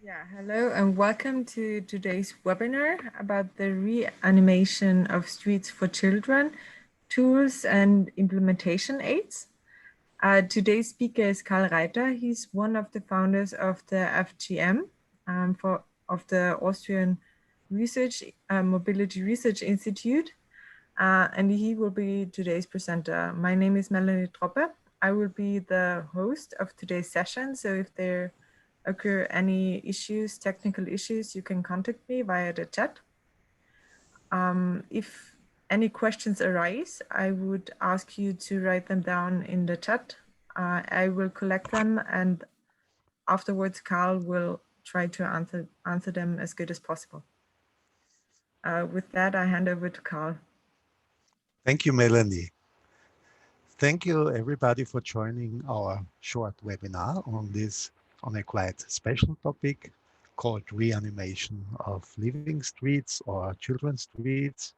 Yeah, hello and welcome to today's webinar about the reanimation of streets for children, tools and implementation aids. Today's speaker is Karl Reiter. He's one of the founders of the FGM, of the Austrian Research Mobility Research Institute, and he will be today's presenter. My name is Melanie Troppe. I will be the host of today's session, so if there occur any issues, technical issues, you can contact me via the chat. If any questions arise, I would ask you to write them down in the chat. I will collect them, and afterwards Carl will try to answer them as good as possible. With that, I hand over to Carl. Thank you, Melanie. Thank you, everybody, for joining our short webinar on a quite special topic called reanimation of living streets or children's streets.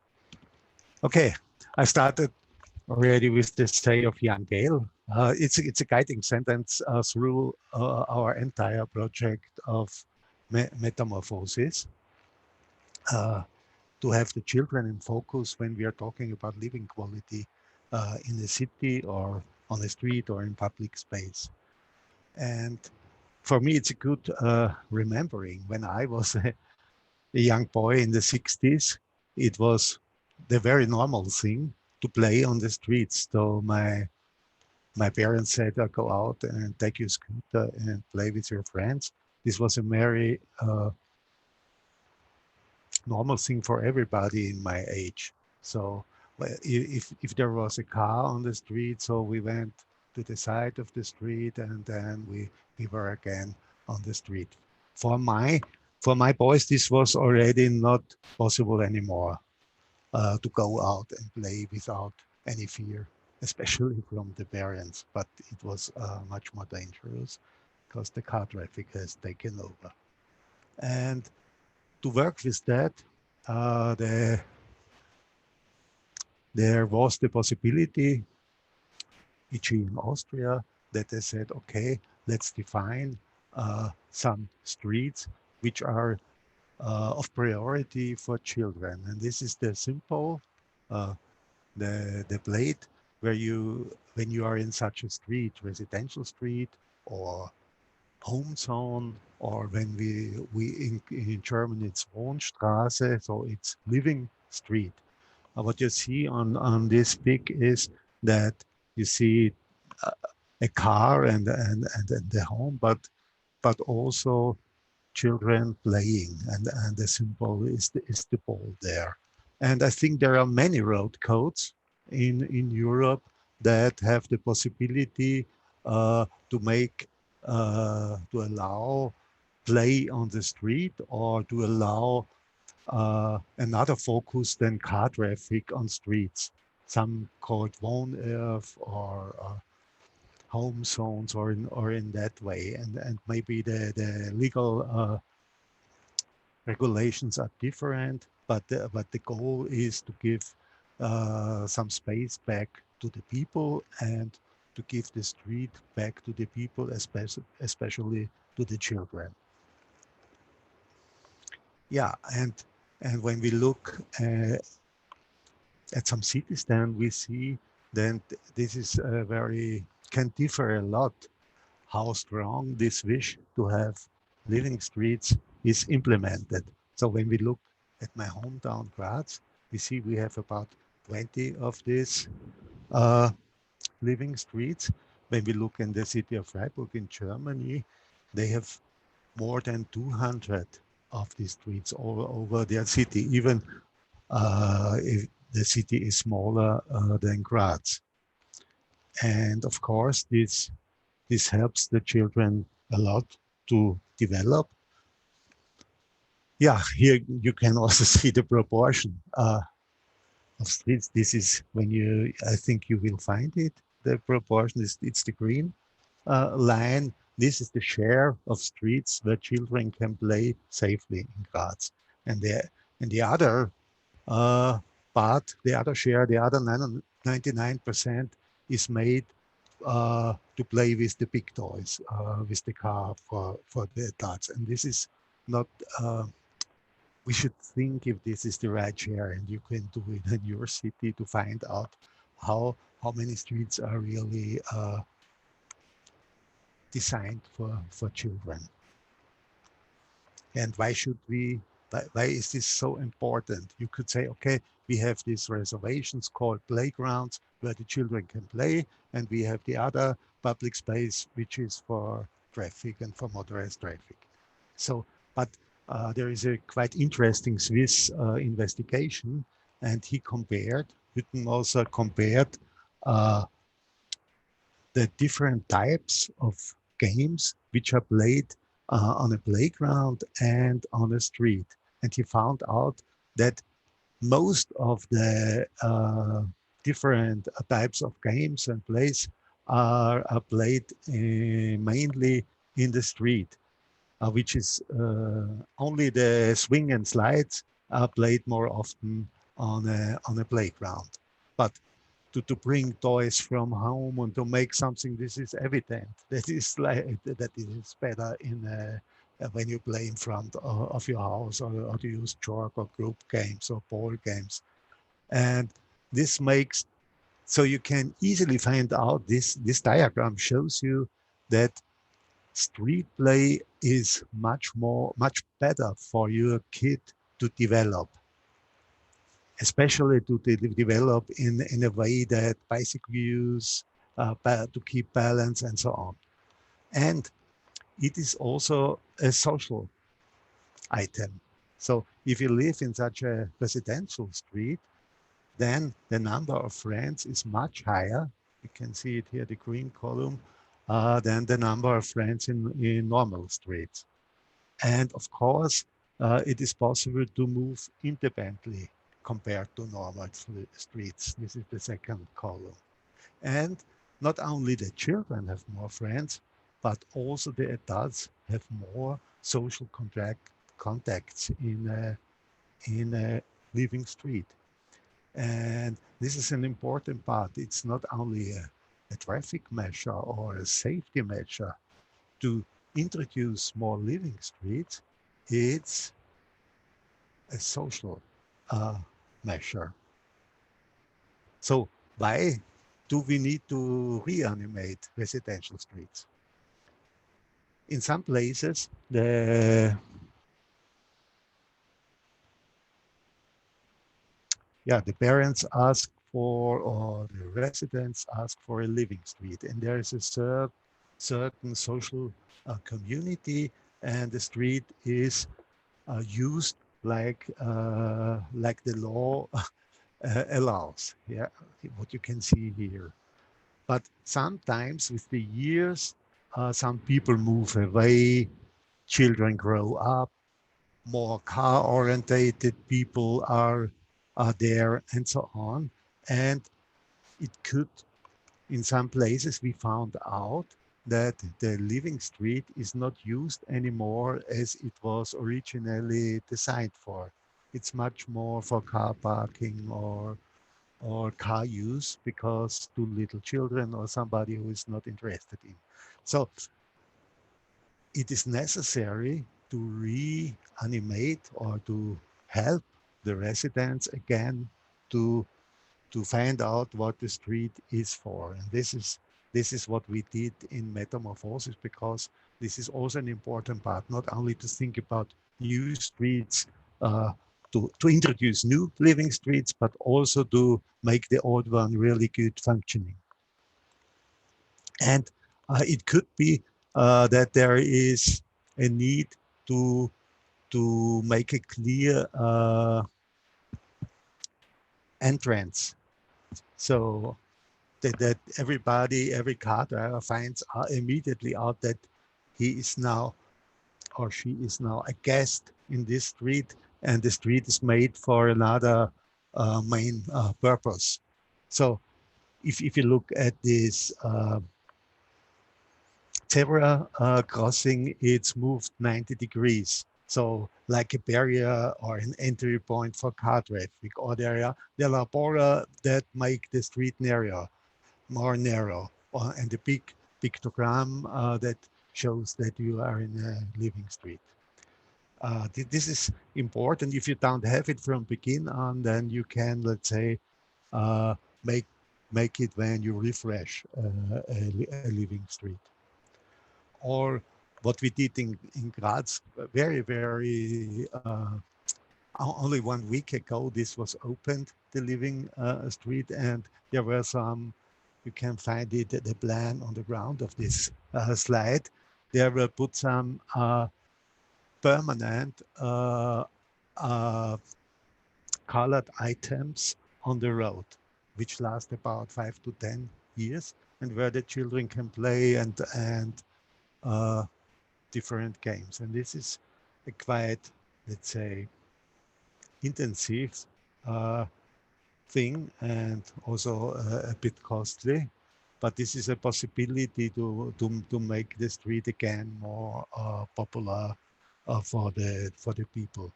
Okay, I started already with the say of Jan Gehl. It's a guiding sentence through our entire project of metamorphosis. To have the children in focus when we are talking about living quality in the city or on the street or in public space. And for me, it's a good remembering when I was a young boy in the 60s, it was the very normal thing to play on the streets. So my parents said, go out and take your scooter and play with your friends. This was a very normal thing for everybody in my age. So if there was a car on the street, so we went to the side of the street and then we were again on the street. For my boys, this was already not possible anymore to go out and play without any fear, especially from the parents. But it was much more dangerous because the car traffic has taken over. And to work with that, there was the possibility, e.g. in Austria, that they said, okay, let's define some streets which are of priority for children. And this is the simple, the plate where when you are in such a street, residential street or home zone, or when we in German it's Wohnstraße, so it's living street. What you see on this pic is that you see a car and the home, but also children playing, and the symbol is the ball there. And I think there are many road codes in Europe that have the possibility to make to allow play on the street or to allow another focus than car traffic on streets. Some call it Wohnerf or home zones or in that way. And maybe the legal regulations are different, but the goal is to give some space back to the people and to give the street back to the people, especially to the children. Yeah, and when we look at some cities, then we see then this is can differ a lot how strong this wish to have living streets is implemented. So when we look at my hometown Graz, we see we have about 20 of these living streets. When we look in the city of Freiburg in Germany, they have more than 200 of these streets all over their city, even if the city is smaller than Graz. And of course, this helps the children a lot to develop. Yeah, here you can also see the proportion of streets. This is when I think you will find it. The proportion it's the green line. This is the share of streets where children can play safely in Graz. And the other part, the other share, the other 99% is made to play with the big toys, with the car for the adults. And this is not, we should think if this is the right share, and you can do it in your city to find out how many streets are really designed for children. And why is this so important? You could say, okay, we have these reservations called playgrounds where the children can play, and we have the other public space, which is for traffic and for motorized traffic. So, but there is a quite interesting Swiss investigation, and Hütten also compared uh, the different types of games which are played on a playground and on a street. And he found out that most of the different types of games and plays are played mainly in the street, which is only the swing and slides are played more often on a playground. But to bring toys from home and to make something, this is evident. That is like that it is better in when you play in front of your house, or to use chalk or group games or ball games. And this makes, so you can easily find out, this diagram shows you that street play is much better for your kid to develop, especially to develop in a way that basic views, to keep balance and so on. And it is also a social item. So if you live in such a residential street, then the number of friends is much higher. You can see it here, the green column, than the number of friends in normal streets. And of course, it is possible to move independently compared to normal streets. This is the second column. And not only the children have more friends, but also the adults have more social contacts in a living street. And this is an important part. It's not only a traffic measure or a safety measure to introduce more living streets, it's a social measure. So why do we need to reanimate residential streets? In some places, the parents ask for, or the residents ask for, a living street, and there is a certain social community, and the street is used like the law allows. Yeah, what you can see here. But sometimes with the years, some people move away, children grow up, more car-orientated people are there, and so on. And it could, in some places, we found out that the living street is not used anymore as it was originally designed for. It's much more for car parking or car use, because too little children or somebody who is not interested in. So it is necessary to reanimate or to help the residents again to find out what the street is for. And this is what we did in Metamorphosis, because this is also an important part, not only to think about new streets, to introduce new living streets, but also to make the old one really good functioning. And it could be that there is a need to make a clear entrance, so that every car driver finds immediately out that he is now, or she is now, a guest in this street, and the street is made for another main purpose. So if you look at this zebra crossing, it's moved 90 degrees. So like a barrier or an entry point for car traffic, or there are borders that make the street more narrow, and the big pictogram that shows that you are in a living street. This is important. If you don't have it from begin on, then you can, let's say, uh, make make it when you refresh a living street. Or what we did in Graz very only 1 week ago, this was opened, the living street, and there were some, you can find it, the plan on the ground of this slide. There were put some permanent uh, colored items on the road, which last about 5 to 10 years, and where the children can play and uh, different games. And this is a quite, let's say, intensive uh, thing and also a bit costly. But this is a possibility to make the street again more popular for the people.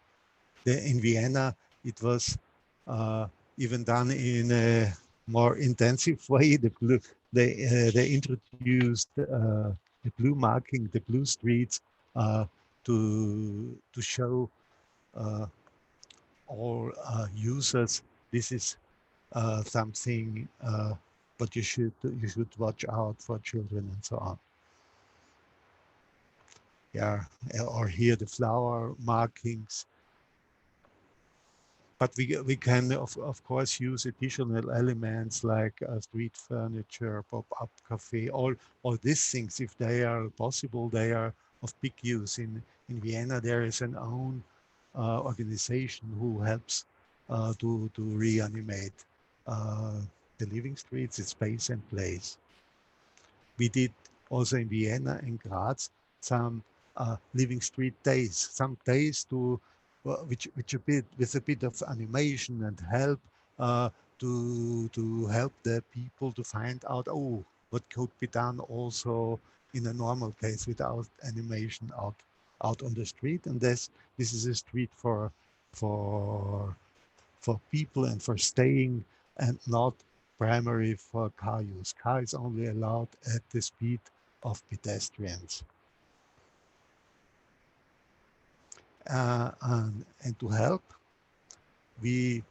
In Vienna, it was uh, even done in a more intensive way. They introduced the blue marking, the blue streets, to show uh, all users this is something but you should watch out for children and so on. Yeah, or here the flower markings. But we can of course use additional elements like street furniture, pop-up cafe, all these things. If they are possible, they are of big use. In Vienna, there is an own organization who helps to reanimate uh, the living streets, its space and place. We did also in Vienna and Graz some living street days, some days to which a bit with a bit of animation and help uh, to help the people to find out, oh, what could be done also in a normal case without animation out on the street. And this is a street for for people and for staying, and not primary for car use. Car is only allowed at the speed of pedestrians. And to help, we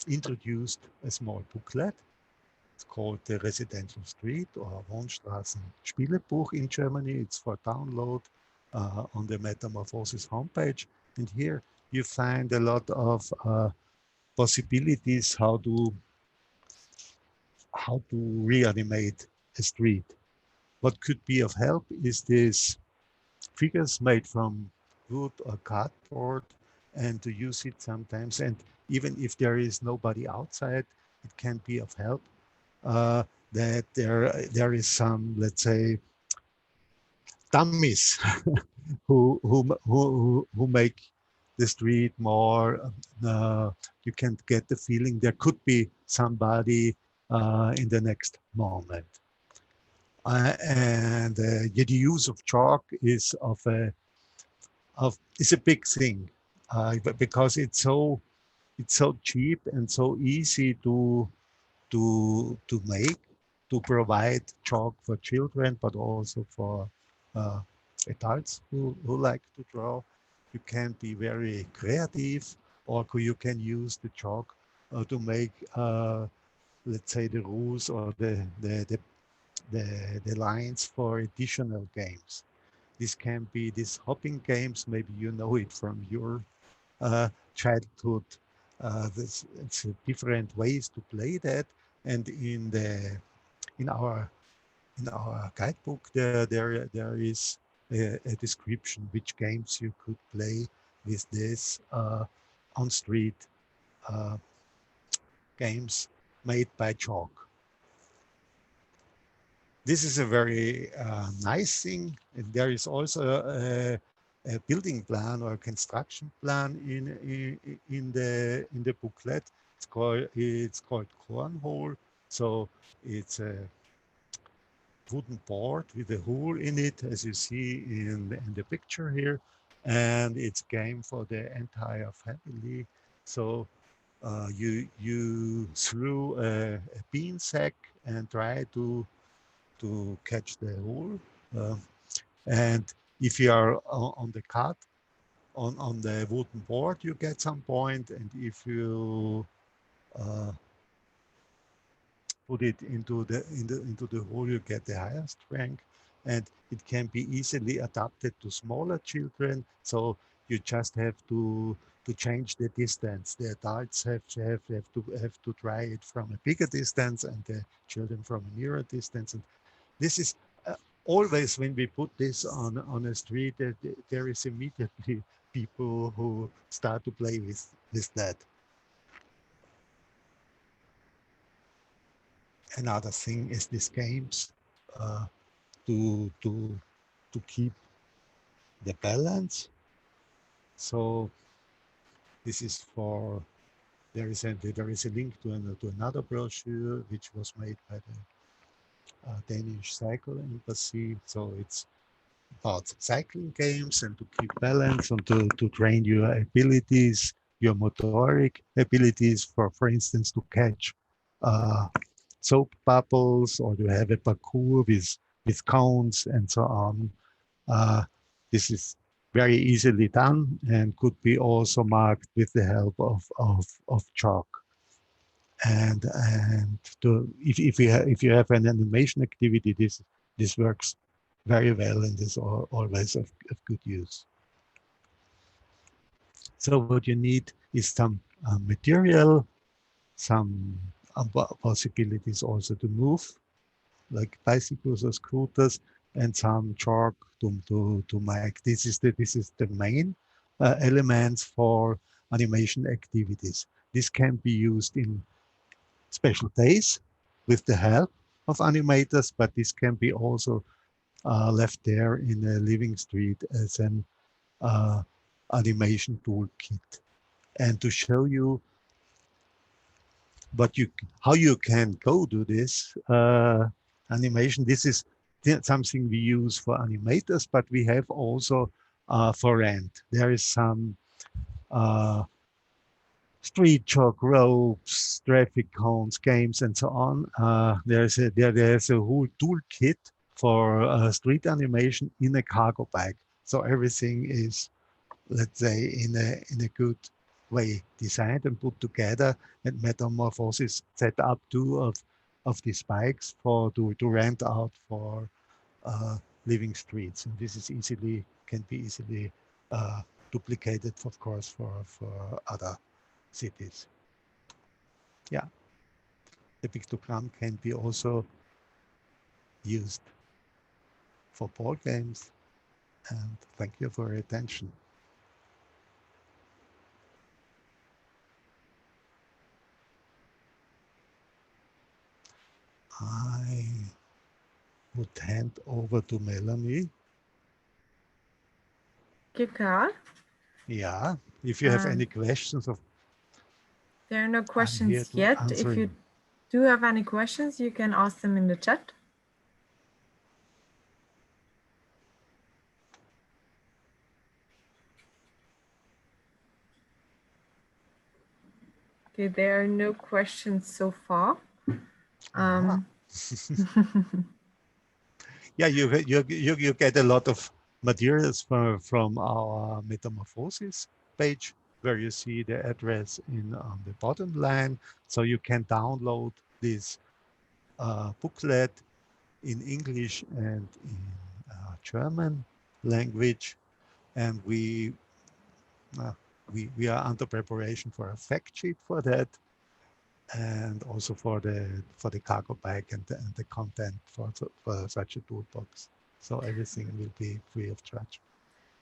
introduced a small booklet. It's called the Residential Street or Wohnstraßen Spielebuch in Germany. It's for download on the METAMORPHOSIS homepage. And here you find a lot of possibilities how to reanimate a street. What could be of help is this figures made from wood or cardboard, and to use it sometimes. And even if there is nobody outside, it can be of help uh, that there is some, let's say, dummies who make the street more. You can get the feeling there could be somebody in the next moment. And the use of chalk is a big thing because it's so cheap and so easy to make, to provide chalk for children, but also for uh, adults who like to draw. You can be very creative, or you can use the chalk to make, let's say, the rules or the lines for additional games. This can be these hopping games. Maybe you know it from your childhood. It's different ways to play that, and in our in our guidebook there is a description which games you could play with this on street uh, games made by chalk. This is a very nice thing. And there is also a building plan or a construction plan in the booklet. It's called cornhole. So it's a wooden board with a hole in it, as you see in the picture here, and it's game for the entire family. So you threw a bean sack and try to to catch the hole. And if you are on the cut, on the wooden board, you get some point. And if you put it into the hole, you get the highest rank. And it can be easily adapted to smaller children. So you just have to change the distance. The adults have to try it from a bigger distance, and the children from a nearer distance. And this is always when we put this on a street, there is immediately people who start to play with that. Another thing is these games to keep the balance. So this is for, there is a link to another brochure which was made by the Danish Cycle Embassy. So it's about cycling games and to keep balance and to train your abilities, your motoric abilities, for instance, to catch soap bubbles, or to have a parkour with cones and so on. This is very easily done and could be also marked with the help of chalk. And if you have an animation activity, this works very well and is always of good use. So what you need is some material, some possibilities also to move, like bicycles or scooters, and some chalk to make. This is the main elements for animation activities. This can be used in special days with the help of animators, but this can be also left there in a living street as an animation toolkit. And to show you how you can go do this animation, this is something we use for animators, but we have also for rent. There is some street chalk ropes, traffic cones, games, and so on. There's a whole toolkit for street animation in a cargo bag. So everything is, let's say, in a good way designed and put together. And METAMORPHOSIS set up two of these bikes to rent out for living streets. And this is can be easily duplicated, of course, for other cities. Yeah, the pictogram can be also used for board games. And thank you for your attention. I would hand over to Melanie. Thank you, Karl. Yeah, if you have any questions of. There are no questions yet. If you do have any questions, you can ask them in the chat. Okay, there are no questions so far. Yeah, you get a lot of materials from our Metamorphosis page, where you see the address on the bottom line. So you can download this booklet in English and in German language. And we are under preparation for a fact sheet for that, and also for the cargo bag and the content for such a toolbox. So everything will be free of charge.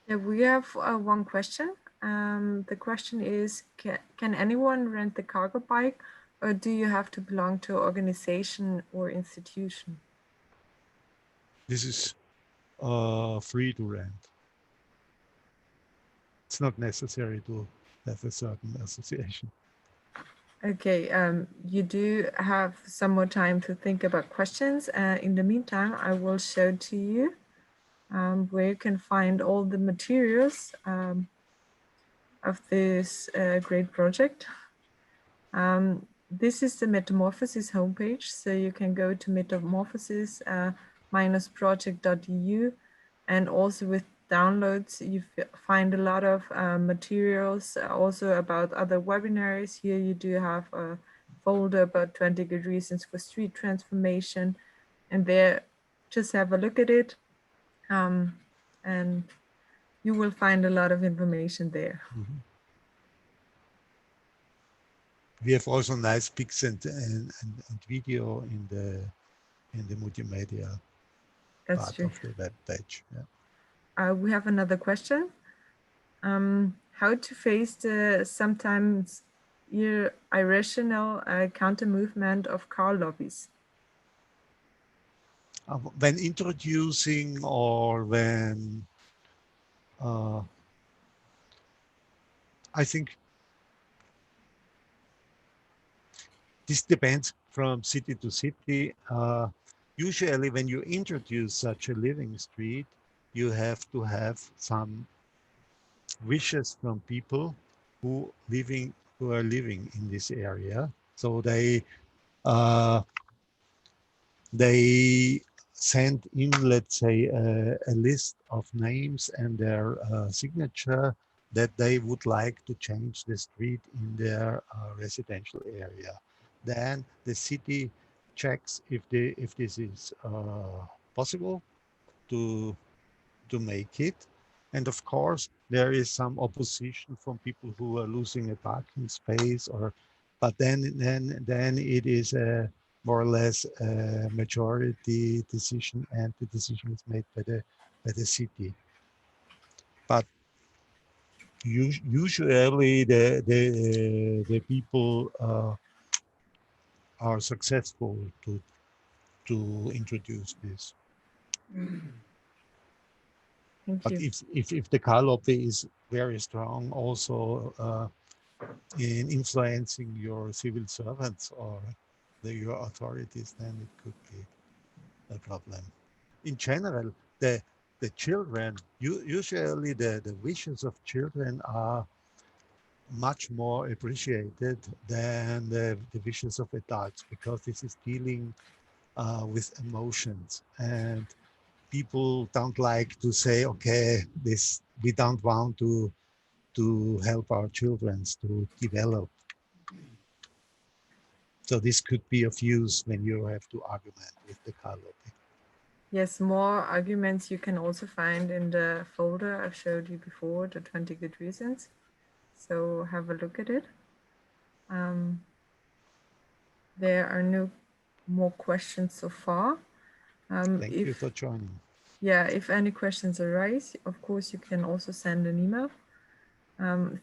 Yeah, we have one question. The question is, can anyone rent the cargo bike, or do you have to belong to an organization or institution? This is free to rent. It's not necessary to have a certain association. Okay, you do have some more time to think about questions. In the meantime, I will show to you where you can find all the materials of this great project. This is the Metamorphosis homepage, so you can go to Metamorphosis project.eu, and also with downloads you find a lot of materials also about other webinars. Here you do have a folder about 20 good reasons for street transformation, and there just have a look at it, and you will find a lot of information there. Mm-hmm. We have also nice pics and video in the multimedia That's part true. of the web page. Yeah. We have another question. How to face the sometimes irrational counter movement of car lobbies? When introducing or when I think this depends from city to city. Usually when you introduce such a living street, you have to have some wishes from people who are living in this area. So they send in, let's say, a list of names and their signature that they would like to change the street in their residential area. Then the city checks if this is possible to make it. And of course, there is some opposition from people who are losing a parking space, but then it is a more or less a majority decision, and the decision is made by the city. But usually the people are successful to introduce this. Thank But you. if the car lobby is very strong, also in influencing your civil servants or your authorities, then it could be a problem. In general, the children, usually the wishes of children are much more appreciated than the wishes of adults, because this is dealing with emotions, and people don't like to say, okay, this we don't want to help our children to develop. So this could be of use when you have to argument with the car lobby. Yes, more arguments you can also find in the folder I've showed you before, the 20 good reasons. So have a look at it. There are no more questions so far. Thank you for joining. Yeah, if any questions arise, of course, you can also send an email.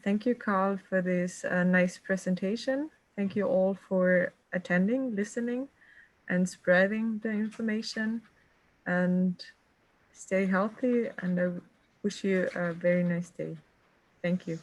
Thank you, Carl, for this nice presentation. Thank you all for attending, listening, and spreading the information. And stay healthy, and I wish you a very nice day. Thank you.